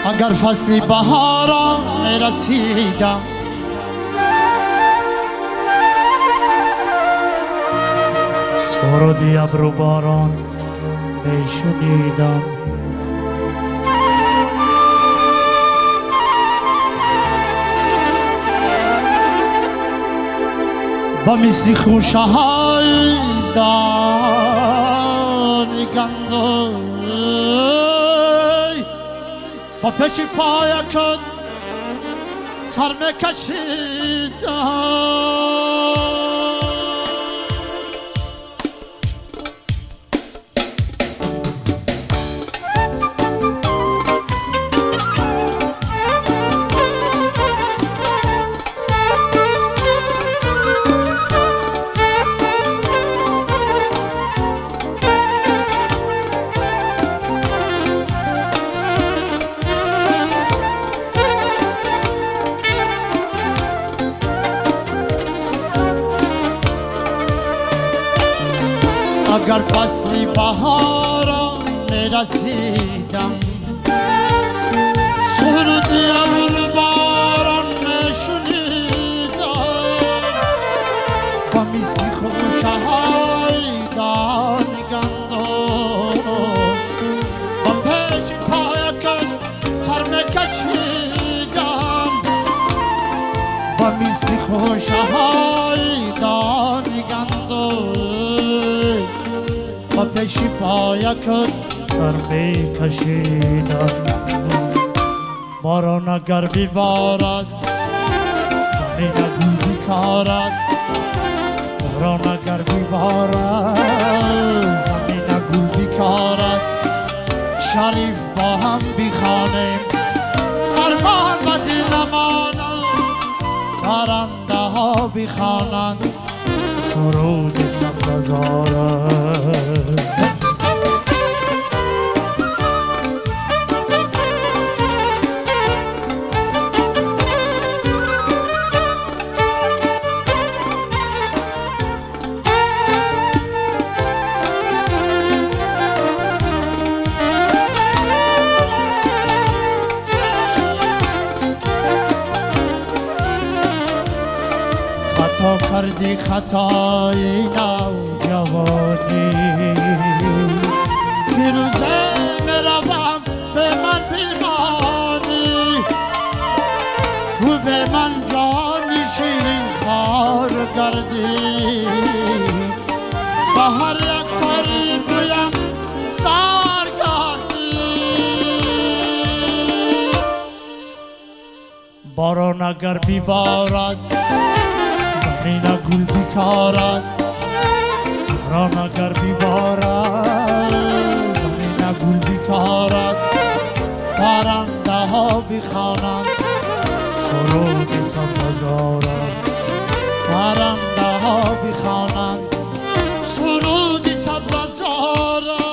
اگر فصل بهارا میرسیدم سرودی ابر و باران میشنیدم با مثل خوشه های دانی گندوی با پیش پایکت سر میکشیدم اگر فصل بهارا میرسیدم سرودی ابر باران میشنیدم با مثل خوشه های دانی گندم با پیش پایکت سر میکشیدم با مثل خوشه های دانی گندم با پیش پایکت سر میکشیدم باران اگر بیبارد زمین گل بیکارد باران اگر بیبارد زمین گل بیکارد شریف با هم بخوانیم ارمان و دلمانم پرنده ها بخوانند سرود سبززارم خطا کردی خطای نوجوانی پیروزه میروم به من بیمانی تو به من جانی شیرین خار کردی با هر یک تاری بویم سر کردی باران اگر بیبارد زمین گل بیکارد باران اگر بیبارد زمین گل بیکارد پرنده ها بخوانند سرود سبززارم پرنده ها بخوانند سرود سبززارم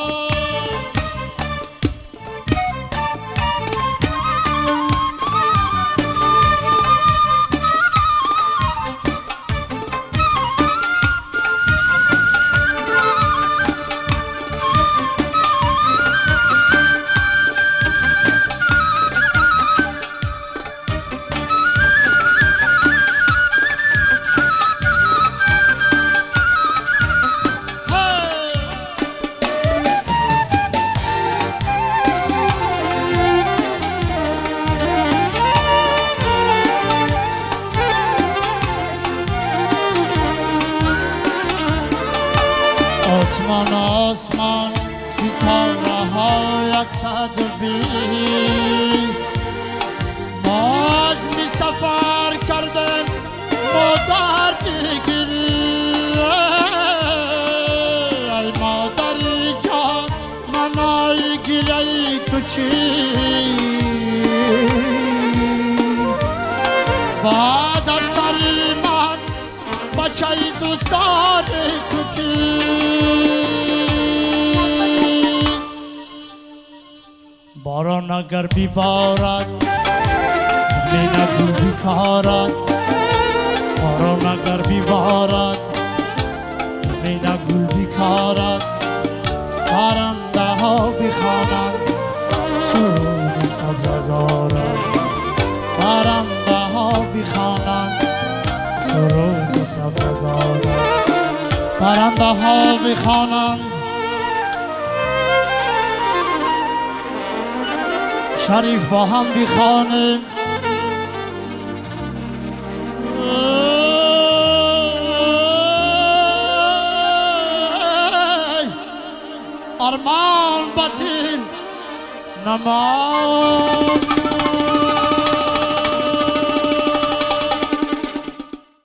آسمان آسمان ستاره ها 120 ما از می سفر کردم مادر بگیری ای مادری جان منای گیره تو چیست بعد از سری من بچه دوست داری تو کیست باران اگر بیبارد زمین گل بیکارد باران اگر بیبارد زمین گل بیکارد پرنده ها بخوانند سرود سبززار پرنده ها بخوانند سرود سبززاران پرنده ها بخوانند شریف با هم بخوانیم ارمان بدین نمان